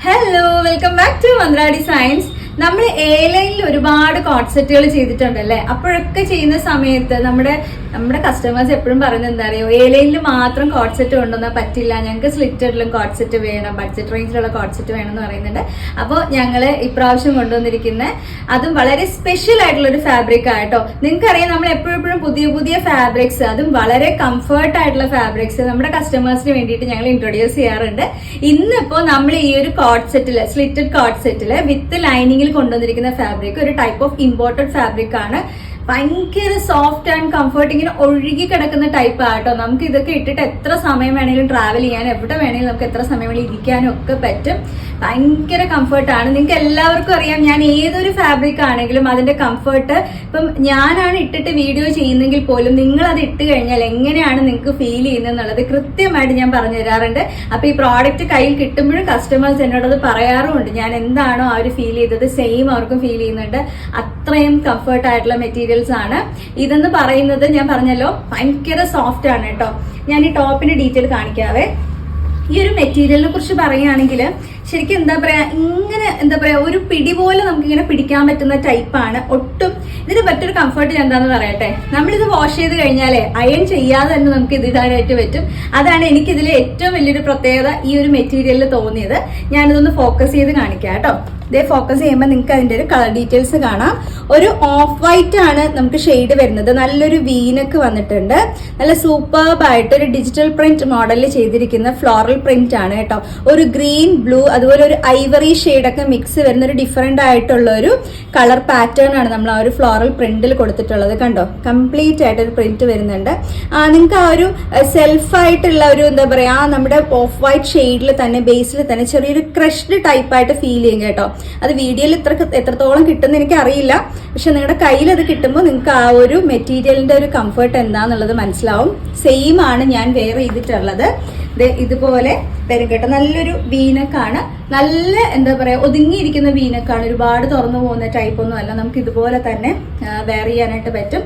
Hello, welcome back to Mantra Designs. നമ്മൾ A ലൈനിൽ ഒരുപാട് കോട്ട് സെറ്റുകൾ ചെയ്തിട്ടുണ്ടല്ലേ. അപ്പോഴൊക്കെ ചെയ്യുന്ന സമയത്ത് നമ്മുടെ കസ്റ്റമേഴ്സ് എപ്പോഴും പറയുന്നത് എന്താ അറിയോ, എ ലൈനിൽ മാത്രം കോട്ട് സെറ്റ് കൊണ്ടുവന്നാൽ പറ്റില്ല, ഞങ്ങൾക്ക് സ്ലിറ്റഡിലും കോട്ട് സെറ്റ് വേണം, ബഡ്ജറ്റ് റേഞ്ചിലുള്ള കോട്ട് സെറ്റ് വേണം എന്ന് പറയുന്നുണ്ട്. അപ്പോൾ ഞങ്ങൾ ഇപ്രാവശ്യം കൊണ്ടുവന്നിരിക്കുന്ന അതും വളരെ സ്പെഷ്യൽ ആയിട്ടുള്ള ഒരു ഫാബ്രിക് ആയിട്ടോ. നിങ്ങൾക്കറിയാം, നമ്മൾ എപ്പോഴും പുതിയ പുതിയ ഫാബ്രിക്സ്, അതും വളരെ കംഫർട്ട് ആയിട്ടുള്ള ഫാബ്രിക്സ് നമ്മുടെ കസ്റ്റമേഴ്സിന് വേണ്ടിയിട്ട് ഞങ്ങൾ ഇൻട്രൊഡ്യൂസ് ചെയ്യാറുണ്ട്. ഇന്നിപ്പോ നമ്മൾ ഈ ഒരു കോട്ട് സെറ്റില്, സ്ലിറ്റഡ് കോട്ട് സെറ്റില് വിത്ത് ലൈനിങ്ങിൽ കൊണ്ടുവന്നിരിക്കുന്ന ഫാബ്രിക് ഒരു ടൈപ്പ് ഓഫ് ഇമ്പോർട്ടഡ് ഫാബ്രിക് ആണ്. ഭയങ്കര സോഫ്റ്റ് ആൻഡ് കംഫർട്ട്, ഇങ്ങനെ ഒഴുകി കിടക്കുന്ന ടൈപ്പ് ആട്ടോ. നമുക്ക് ഇതൊക്കെ ഇട്ടിട്ട് എത്ര സമയം വേണമെങ്കിലും ട്രാവൽ ചെയ്യാൻ, എവിടെ വേണമെങ്കിലും നമുക്ക് എത്ര സമയം വേണമെങ്കിലും ഇരിക്കാനും ഒക്കെ പറ്റും. ഭയങ്കര കംഫർട്ടാണ്. നിങ്ങൾക്ക് എല്ലാവർക്കും അറിയാം, ഞാൻ ഏതൊരു ഫാബ്രിക് ആണെങ്കിലും അതിന്റെ കംഫർട്ട്, ഇപ്പം ഞാനാണ് ഇട്ടിട്ട് വീഡിയോ ചെയ്യുന്നെങ്കിൽ പോലും നിങ്ങൾ അത് ഇട്ട് കഴിഞ്ഞാൽ എങ്ങനെയാണ് നിങ്ങൾക്ക് ഫീൽ ചെയ്യുന്നത് എന്നുള്ളത് കൃത്യമായിട്ട് ഞാൻ പറഞ്ഞു തരാറുണ്ട്. അപ്പൊ ഈ പ്രോഡക്റ്റ് കയ്യിൽ കിട്ടുമ്പോഴും കസ്റ്റമേഴ്സ് എന്നോടത് പറയാറുമുണ്ട്. ഞാൻ എന്താണോ അവർ ഫീൽ ചെയ്തത് സെയിം അവർക്കും ഫീൽ ചെയ്യുന്നുണ്ട്. അത്രയും കംഫർട്ട് ആയിട്ടുള്ള മെറ്റീരിയൽസ് ആണ് ഇതെന്ന് പറയുന്നത്. ഞാൻ പറഞ്ഞല്ലോ, ഭയങ്കര സോഫ്റ്റ് ആണ് കേട്ടോ. ഞാൻ ഈ ടോപ്പിന്റെ ഡീറ്റെയിൽ കാണിക്കാവേ. ഈ ഒരു മെറ്റീരിയലിനെ കുറിച്ച് പറയുകയാണെങ്കിൽ ശരിക്കും എന്താ പറയാ ഒരു പിടി പോലെ നമുക്ക് ഇങ്ങനെ പിടിക്കാൻ പറ്റുന്ന ടൈപ്പാണ്. ഒട്ടും ഇതിന് പറ്റൊരു കംഫർട്ട് എന്താന്ന് പറയട്ടെ, നമ്മളിത് വാഷ് ചെയ്ത് കഴിഞ്ഞാലേ അയൺ ചെയ്യാതെ തന്നെ നമുക്ക് ഇത് ഇടാനായിട്ട് പറ്റും. അതാണ് എനിക്കിതിൽ ഏറ്റവും വലിയൊരു പ്രത്യേകത ഈ ഒരു മെറ്റീരിയലിൽ തോന്നിയത്. ഞാനിതൊന്ന് ഫോക്കസ് ചെയ്ത് കാണിക്കാം കേട്ടോ. ഇതേ ഫോക്കസ് ചെയ്യുമ്പോൾ നിങ്ങൾക്ക് അതിന്റെ ഒരു കളർ ഡീറ്റെയിൽസ് കാണാം. ഒരു ഓഫ് വൈറ്റ് ആണ് നമുക്ക് ഷെയ്ഡ് വരുന്നത്. നല്ലൊരു വീനക്ക് വന്നിട്ടുണ്ട്. നല്ല സൂപ്പർബ് ആയിട്ട് ഒരു ഡിജിറ്റൽ പ്രിന്റ് മോഡലിൽ ചെയ്തിരിക്കുന്ന ഫ്ലോറൽ പ്രിന്റ് ആണ് കേട്ടോ. ഒരു ഗ്രീൻ, ബ്ലൂ, അതുപോലെ ഒരു ഐവറി ഷെയ്ഡൊക്കെ മിക്സ് വരുന്ന ഒരു ഡിഫറെന്റ് ആയിട്ടുള്ള ഒരു കളർ പാറ്റേൺ ആണ് നമ്മൾ ആ ഒരു ഫ്ലോറൽ പ്രിന്റിൽ കൊടുത്തിട്ടുള്ളത്. കണ്ടോ, കംപ്ലീറ്റ് ആയിട്ട് ഒരു പ്രിന്റ് വരുന്നുണ്ട്. നിങ്ങൾക്ക് ആ ഒരു സെൽഫായിട്ടുള്ള ഒരു എന്താ പറയാ, നമ്മുടെ ഓഫ് വൈറ്റ് ഷെയ്ഡിൽ തന്നെ ബേസിൽ തന്നെ ചെറിയൊരു ക്രഷ്ഡ് ടൈപ്പായിട്ട് ഫീൽ ചെയ്യും കേട്ടോ. അത് വീഡിയോയിൽ എത്രത്തോളം കിട്ടുന്ന എനിക്ക് അറിയില്ല, പക്ഷെ നിങ്ങളുടെ കയ്യിൽ അത് കിട്ടുമ്പോൾ നിങ്ങൾക്ക് ആ ഒരു മെറ്റീരിയലിന്റെ ഒരു കംഫർട്ട് എന്താന്നുള്ളത് മനസ്സിലാവും. സെയിം ആണ് ഞാൻ വെയർ ചെയ്തിട്ടുള്ളത്. ഇതുപോലെ വരും കേട്ടോ. നല്ലൊരു വീനക്കാണ്, നല്ല എന്താ പറയാ ഒതുങ്ങിയിരിക്കുന്ന വീനക്കാണ്. ഒരുപാട് തുറന്നു പോകുന്ന ടൈപ്പ് ഒന്നും അല്ല. നമുക്ക് ഇതുപോലെ തന്നെ വെയർ ചെയ്യാനായിട്ട് പറ്റും.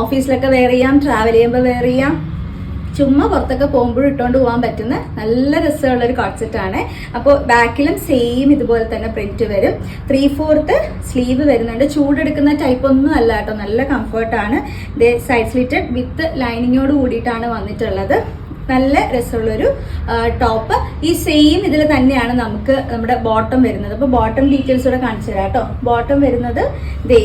ഓഫീസിലൊക്കെ വെയർ ചെയ്യാം, ട്രാവൽ ചെയ്യുമ്പോൾ വെയർ ചെയ്യാം, ചുമ്മാ പുറത്തൊക്കെ പോകുമ്പോഴും ഇട്ടുകൊണ്ട് പോകാൻ പറ്റുന്ന നല്ല രസമുള്ള ഒരു കോട്ട് സെറ്റ് ആണ്. അപ്പോൾ ബാക്കിലും സെയിം ഇതുപോലെ തന്നെ പ്രിന്റ് വരും. 3/4 സ്ലീവ് വരുന്നുണ്ട്. ചൂടെടുക്കുന്ന ടൈപ്പ് ഒന്നും അല്ല കേട്ടോ, നല്ല കംഫർട്ടാണ്. സൈഡ് സ്ലിറ്റഡ് വിത്ത് ലൈനിങ്ങോട് കൂടിയിട്ടാണ് വന്നിട്ടുള്ളത്. നല്ല രസമുള്ളൊരു ടോപ്പ്. ഈ സെയിം ഇതിൽ തന്നെയാണ് നമുക്ക് നമ്മുടെ ബോട്ടം വരുന്നത്. അപ്പോൾ ബോട്ടം ഡീറ്റെയിൽസ് കൂടെ കാണിച്ചു തരാം കേട്ടോ. ബോട്ടം വരുന്നത്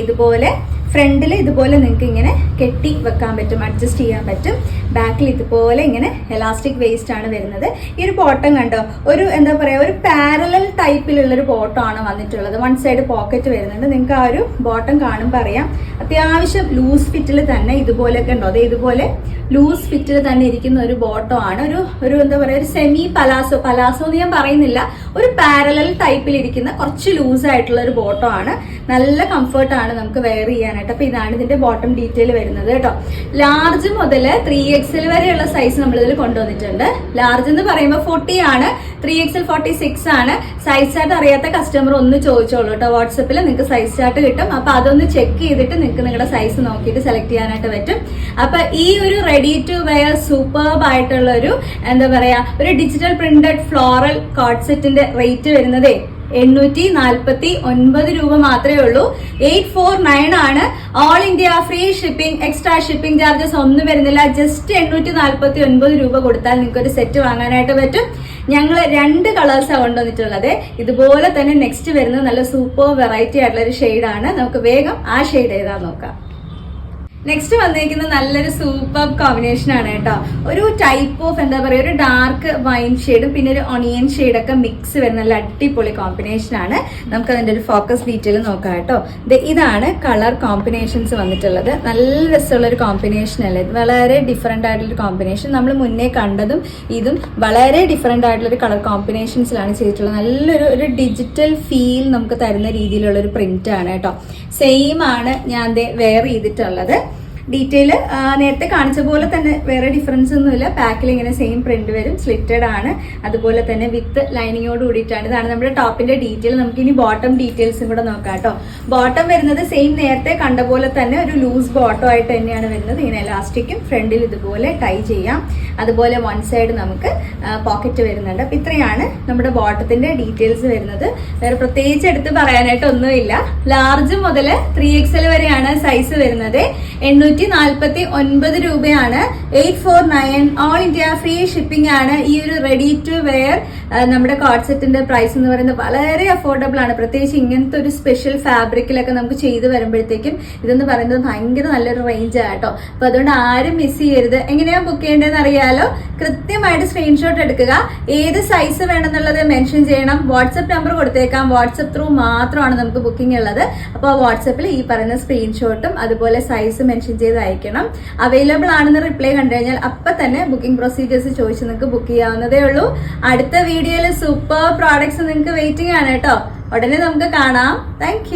ഇതുപോലെ ഫ്രണ്ടിൽ ഇതുപോലെ നിങ്ങൾക്ക് ഇങ്ങനെ കെട്ടി വെക്കാൻ പറ്റും, അഡ്ജസ്റ്റ് ചെയ്യാൻ പറ്റും. ബാക്കിൽ ഇതുപോലെ ഇങ്ങനെ എലാസ്റ്റിക് വേസ്റ്റ് ആണ് വരുന്നത്. ഈ ഒരു ബോട്ടം കണ്ടോ, ഒരു എന്താ പറയാ ഒരു പാരലൽ ടൈപ്പിലുള്ളൊരു ബോട്ടം ആണ് വന്നിട്ടുള്ളത്. വൺ സൈഡ് പോക്കറ്റ് വരുന്നുണ്ട്. നിങ്ങൾക്ക് ആ ഒരു ബോട്ടം കാണുമ്പോൾ അറിയാം, അത്യാവശ്യം ലൂസ് ഫിറ്റിൽ തന്നെ ഇതുപോലെയൊക്കെ ഉണ്ടോ, അതെ ഇതുപോലെ ലൂസ് ഫിറ്റിൽ തന്നെ ഇരിക്കുന്ന ഒരു ബോട്ടം ആണ്. ഒരു എന്താ പറയാ ഒരു സെമി പലാസോ എന്ന് ഞാൻ പറയുന്നില്ല, ഒരു പാരലൽ ടൈപ്പിൽ ഇരിക്കുന്ന കുറച്ച് ലൂസ് ആയിട്ടുള്ള ഒരു ബോട്ടം ആണ്. നല്ല കംഫർട്ടാണ് നമുക്ക് വെയർ ചെയ്യാനായിട്ട്. അപ്പൊ ഇതാണ് ഇതിന്റെ ബോട്ടം ഡീറ്റെയിൽ വരുന്നത് കേട്ടോ. ലാർജ് മുതൽ 3XL വരെയുള്ള സൈസ് നമ്മൾ ഇതിൽ കൊണ്ടുവന്നിട്ടുണ്ട്. ലാർജ് എന്ന് പറയുമ്പോൾ 40 ആണ്, 3XL 46 ആണ്. സൈസ് ചാർട്ട് അറിയാത്ത കസ്റ്റമർ ഒന്ന് ചോദിച്ചോളൂ കേട്ടോ. വാട്സപ്പിൽ നിങ്ങൾക്ക് സൈസ് ചാർട്ട് കിട്ടും. അപ്പൊ അതൊന്ന് ചെക്ക് ചെയ്തിട്ട് നിങ്ങൾക്ക് നിങ്ങളുടെ സൈസ് നോക്കിയിട്ട് സെലക്ട് ചെയ്യാനായിട്ട് പറ്റും. അപ്പൊ ഈ ഒരു റെഡി ടു വെയർ സൂപ്പർബ് ആയിട്ടുള്ള ഒരു എന്താ പറയാ ഒരു ഡിജിറ്റൽ പ്രിന്റഡ് ഫ്ലോറൽ കോട്ട് സെറ്റിന്റെ റേറ്റ് വരുന്നതേ 849 രൂപ മാത്രമേ ഉള്ളൂ. 849 ആണ്. All India free shipping, extra shipping charges ഒന്നും വരുന്നില്ല. ജസ്റ്റ് 849 രൂപ കൊടുത്താൽ നിങ്ങൾക്ക് ഒരു സെറ്റ് വാങ്ങാനായിട്ട് പറ്റും. ഞങ്ങൾ 2 കളേഴ്സാണ് കൊണ്ടുവന്നിട്ടുള്ളത്. ഇതുപോലെ തന്നെ നെക്സ്റ്റ് വരുന്നത് നല്ല സൂപ്പർ വെറൈറ്റി ആയിട്ടുള്ള ഒരു ഷെയ്ഡാണ്. നമുക്ക് വേഗം ആ ഷെയ്ഡ് ഏതാന്ന് നോക്കാം. നെക്സ്റ്റ് വന്നിരിക്കുന്നത് നല്ലൊരു സൂപ്പർ കോമ്പിനേഷൻ ആണ് കേട്ടോ. ഒരു ടൈപ്പ് ഓഫ് എന്താ പറയുക ഒരു ഡാർക്ക് വൈൻ ഷെയ്ഡും പിന്നെ ഒരു ഒണിയൻ ഷെയ്ഡൊക്കെ മിക്സ് വരുന്ന നല്ല അടിപൊളി കോമ്പിനേഷൻ ആണ്. നമുക്ക് അതിന്റെ ഒരു ഫോക്കസ് ഡീറ്റെയിൽ നോക്കാം കേട്ടോ. ഇതാണ് കളർ കോമ്പിനേഷൻസ് വന്നിട്ടുള്ളത്. നല്ല രസമുള്ള ഒരു കോമ്പിനേഷൻ അല്ലേ. വളരെ ഡിഫറെന്റ് ആയിട്ടുള്ളൊരു കോമ്പിനേഷൻ. നമ്മൾ മുന്നേ കണ്ടതും ഇതും വളരെ ഡിഫറെന്റ് ആയിട്ടുള്ളൊരു കളർ കോമ്പിനേഷൻസിലാണ് ചെയ്തിട്ടുള്ളത്. നല്ലൊരു ഡിജിറ്റൽ ഫീൽ നമുക്ക് തരുന്ന രീതിയിലുള്ള ഒരു പ്രിന്റ് ആണ് കേട്ടോ. സെയിം ആണ് ഞാൻ വെയർ ചെയ്തിട്ടുള്ളത്. ഡീറ്റെയിൽ നേരത്തെ കാണിച്ച പോലെ തന്നെ വേറെ ഡിഫറൻസ് ഒന്നുമില്ല. പാക്കിൽ ഇങ്ങനെ സെയിം പ്രിന്റ് വരും, സ്ലിറ്റഡ് ആണ്, അതുപോലെ തന്നെ വിത്ത് ലൈനിങ്ങോട് കൂടിയിട്ടാണ്. ഇതാണ് നമ്മുടെ ടോപ്പിന്റെ ഡീറ്റെയിൽ. നമുക്ക് ഇനി ബോട്ടം ഡീറ്റെയിൽസും കൂടെ നോക്കാം കേട്ടോ. ബോട്ടം വരുന്നത് സെയിം നേരത്തെ കണ്ട പോലെ തന്നെ ഒരു ലൂസ് ബോട്ടം ആയിട്ട് തന്നെയാണ് വരുന്നത്. ഇങ്ങനെ എലാസ്റ്റിക്കും ഫ്രണ്ടിൽ ഇതുപോലെ ടൈ ചെയ്യാം. അതുപോലെ വൺ സൈഡ് നമുക്ക് പോക്കറ്റ് വരുന്നുണ്ട്. അപ്പൊ ഇത്രയാണ് നമ്മുടെ ബോട്ടത്തിന്റെ ഡീറ്റെയിൽസ് വരുന്നത്. വേറെ പ്രത്യേകിച്ച് എടുത്ത് പറയാനായിട്ട് ഒന്നുമില്ല. ലാർജ് മുതൽ 3XL വരെയാണ് സൈസ് വരുന്നത്. 849 രൂപയാണ്. 849 ഓൾ ഇന്ത്യ ഫ്രീ ഷിപ്പിംഗ് ആണ്. ഈ ഒരു റെഡി ടു വെയർ നമ്മുടെ കോട്ട് സെറ്റിന്റെ പ്രൈസ് എന്ന് പറയുന്നത് വളരെ അഫോർഡബിൾ ആണ്. പ്രത്യേകിച്ച് ഇങ്ങനത്തെ ഒരു സ്പെഷ്യൽ ഫാബ്രിക്കിലൊക്കെ നമുക്ക് ചെയ്ത് വരുമ്പോഴത്തേക്കും ഇതെന്ന് പറയുന്നത് ഭയങ്കര നല്ലൊരു റേഞ്ച് ആട്ടോ. അപ്പൊ അതുകൊണ്ട് ആരും മിസ് ചെയ്യരുത്. എങ്ങനെയാ ബുക്ക് ചെയ്യേണ്ടതെന്ന് അറിയാലോ. കൃത്യമായിട്ട് സ്ക്രീൻഷോട്ട് എടുക്കുക. ഏത് സൈസ് വേണമെന്നുള്ളത് മെൻഷൻ ചെയ്യണം. വാട്സപ്പ് നമ്പർ കൊടുത്തേക്കാം. വാട്സപ്പ് ത്രൂ മാത്രമാണ് നമുക്ക് ബുക്കിംഗ് ഉള്ളത്. അപ്പോൾ വാട്സപ്പിൽ ഈ പറയുന്ന സ്ക്രീൻഷോട്ടും അതുപോലെ സൈസ് മെൻഷൻ ചെയ്ത് അയക്കണം. അവൈലബിൾ ആണെന്ന് റിപ്ലൈ കണ്ടു കഴിഞ്ഞാൽ അപ്പൊ തന്നെ ബുക്കിംഗ് പ്രൊസീജിയേഴ്സ് ചോദിച്ച് നിങ്ങൾക്ക് ബുക്ക് ചെയ്യാവുന്നതേ ഉള്ളൂ. അടുത്ത വീഡിയോയിൽ സൂപ്പർ പ്രോഡക്ട്സ് നിങ്ങൾക്ക് വെയിറ്റിംഗ് ആണ് കേട്ടോ. ഉടനെ നമുക്ക് കാണാം. താങ്ക്